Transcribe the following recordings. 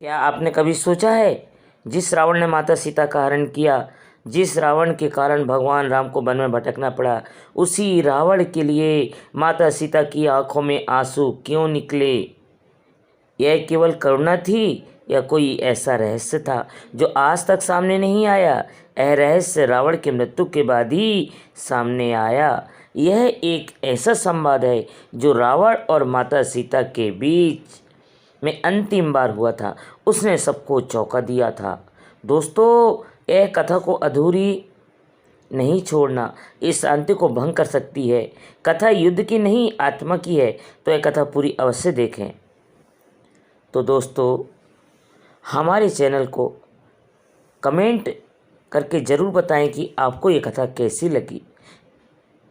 क्या आपने कभी सोचा है, जिस रावण ने माता सीता का हरण किया, जिस रावण के कारण भगवान राम को वन में भटकना पड़ा, उसी रावण के लिए माता सीता की आंखों में आंसू क्यों निकले? यह केवल करुणा थी या कोई ऐसा रहस्य था जो आज तक सामने नहीं आया? यह रहस्य रावण के मृत्यु के बाद ही सामने आया। यह एक ऐसा संवाद है जो रावण और माता सीता के बीच में अंतिम बार हुआ था। उसने सबको चौंका दिया था। दोस्तों, यह कथा को अधूरी नहीं छोड़ना, इस शांति को भंग कर सकती है। कथा युद्ध की नहीं, आत्मा की है, तो यह कथा पूरी अवश्य देखें। तो दोस्तों, हमारे चैनल को कमेंट करके ज़रूर बताएं कि आपको ये कथा कैसी लगी।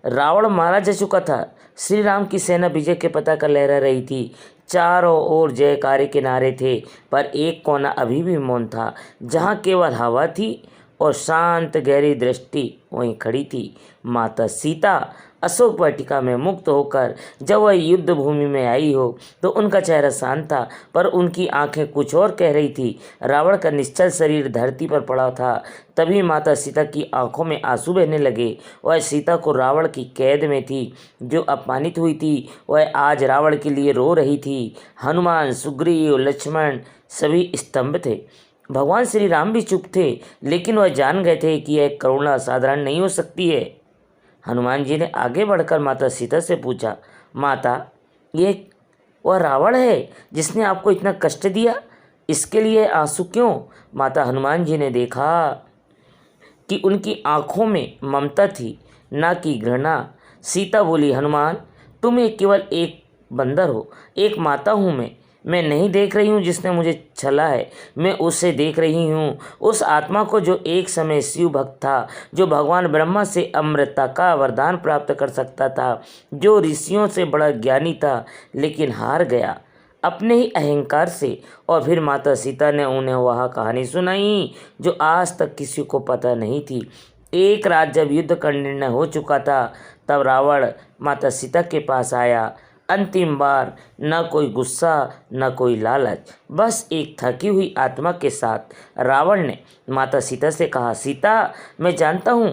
रावण मारा जा चुका था। श्री राम की सेना विजय के पताका लहरा रही थी। चारों ओर जयकारे के नारे थे, पर एक कोना अभी भी मौन था, जहाँ केवल हवा थी और शांत गहरी दृष्टि वहीं खड़ी थी। माता सीता अशोक वाटिका में मुक्त होकर जब वह युद्ध भूमि में आई हो तो उनका चेहरा शांत था, पर उनकी आंखें कुछ और कह रही थी। रावण का निश्चल शरीर धरती पर पड़ा था। तभी माता सीता की आंखों में आंसू बहने लगे। वह सीता को रावण की कैद में थी, जो अपमानित हुई थी, वह आज रावण के लिए रो रही थी। हनुमान, सुग्रीव, लक्ष्मण सभी स्तंभ थे। भगवान श्री राम भी चुप थे, लेकिन वह जान गए थे कि यह करुणा साधारण नहीं हो सकती है। हनुमान जी ने आगे बढ़कर माता सीता से पूछा, माता, ये वह रावण है जिसने आपको इतना कष्ट दिया, इसके लिए आंसू क्यों? माता हनुमान जी ने देखा कि उनकी आंखों में ममता थी, ना कि घृणा। सीता बोली, हनुमान, तुम एक केवल एक बंदर हो, एक माता हूँ मैं नहीं देख रही हूँ जिसने मुझे छला है। मैं उसे देख रही हूँ, उस आत्मा को जो एक समय शिव भक्त था, जो भगवान ब्रह्मा से अमृता का वरदान प्राप्त कर सकता था, जो ऋषियों से बड़ा ज्ञानी था, लेकिन हार गया अपने ही अहंकार से। और फिर माता सीता ने उन्हें वह कहानी सुनाई जो आज तक किसी को पता नहीं थी। एक रात जब युद्ध का निर्णय हो चुका था, तब रावण माता सीता के पास आया। अंतिम बार, न कोई गुस्सा, न कोई लालच, बस एक थकी हुई आत्मा के साथ रावण ने माता सीता से कहा, सीता, मैं जानता हूँ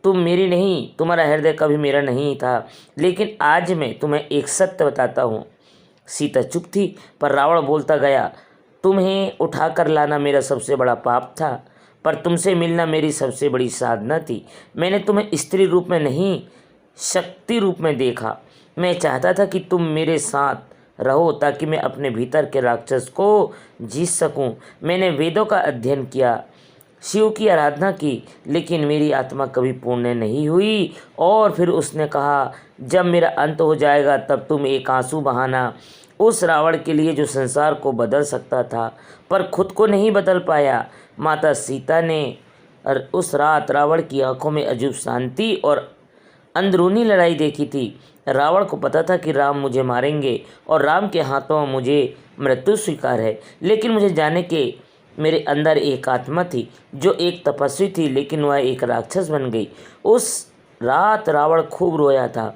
तुम मेरी नहीं, तुम्हारा हृदय कभी मेरा नहीं था, लेकिन आज मैं तुम्हें एक सत्य बताता हूँ। सीता चुप थी, पर रावण बोलता गया, तुम्हें उठाकर लाना मेरा सबसे बड़ा पाप था, पर तुमसे मिलना मेरी सबसे बड़ी साधना थी। मैंने तुम्हें स्त्री रूप में नहीं, शक्ति रूप में देखा। मैं चाहता था कि तुम मेरे साथ रहो, ताकि मैं अपने भीतर के राक्षस को जीत सकूं। मैंने वेदों का अध्ययन किया, शिव की आराधना की, लेकिन मेरी आत्मा कभी पूर्ण नहीं हुई। और फिर उसने कहा, जब मेरा अंत हो जाएगा तब तुम एक आंसू बहाना, उस रावण के लिए जो संसार को बदल सकता था, पर खुद को नहीं बदल पाया। माता सीता ने उस रात रावण की आंखों में अजूब शांति और अंदरूनी लड़ाई देखी थी। रावण को पता था कि राम मुझे मारेंगे और राम के हाथों मुझे मृत्यु स्वीकार है, लेकिन मुझे जाने के मेरे अंदर एक आत्मा थी जो एक तपस्वी थी, लेकिन वह एक राक्षस बन गई। उस रात रावण खूब रोया था,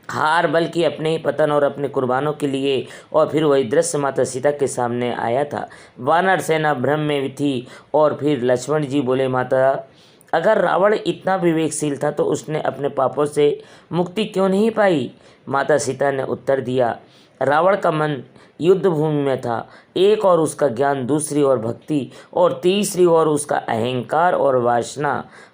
हार बल्कि अपने ही पतन और अपने कुर्बानों के लिए। और फिर वही दृश्य माता सीता के सामने आया था। वानर सेना भ्रम में थी। और फिर लक्ष्मण जी बोले, माता, अगर रावण इतना विवेकशील था तो उसने अपने पापों से मुक्ति क्यों नहीं पाई? माता सीता ने उत्तर दिया, रावण का मन युद्ध भूमि में था, एक और उसका ज्ञान, दूसरी ओर भक्ति, और तीसरी ओर उसका अहंकार और वासना।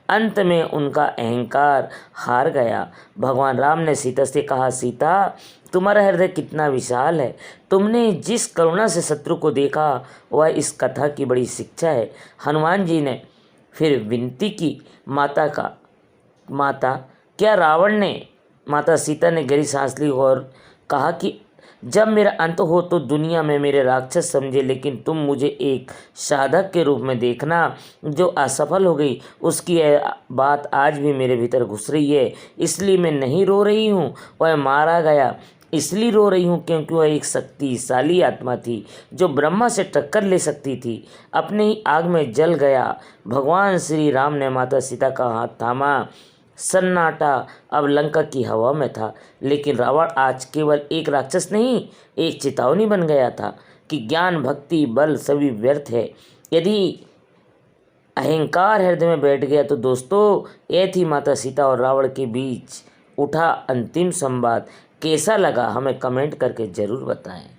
अंत में उनका अहंकार हार गया। भगवान राम ने सीता से कहा, सीता, तुम्हारा हृदय कितना विशाल है। तुमने जिस करुणा से शत्रु को देखा, वह इस कथा की बड़ी शिक्षा है। हनुमान जी ने फिर विनती की, माता, क्या रावण ने? माता सीता ने गहरी सांस ली और कहा कि जब मेरा अंत हो तो दुनिया में मेरे राक्षस समझे, लेकिन तुम मुझे एक साधक के रूप में देखना। जो असफल हो गई, उसकी यह बात आज भी मेरे भीतर घुस रही है। इसलिए मैं नहीं रो रही हूँ, वह मारा गया इसलिए रो रही हूँ क्योंकि वह एक शक्तिशाली आत्मा थी जो ब्रह्मा से टक्कर ले सकती थी। अपने ही आग में जल गया। भगवान श्री राम ने माता सीता का हाथ थामा। सन्नाटा अब लंका की हवा में था, लेकिन रावण आज केवल एक राक्षस नहीं, एक चेतावनी बन गया था। कि ज्ञान भक्ति बल सभी व्यर्थ है। यदि अहंकार हृदय में बैठ गया तो दोस्तों ये थी माता सीता और रावण के बीच उठा अंतिम संवाद। कैसा लगा हमें कमेंट करके ज़रूर बताएं।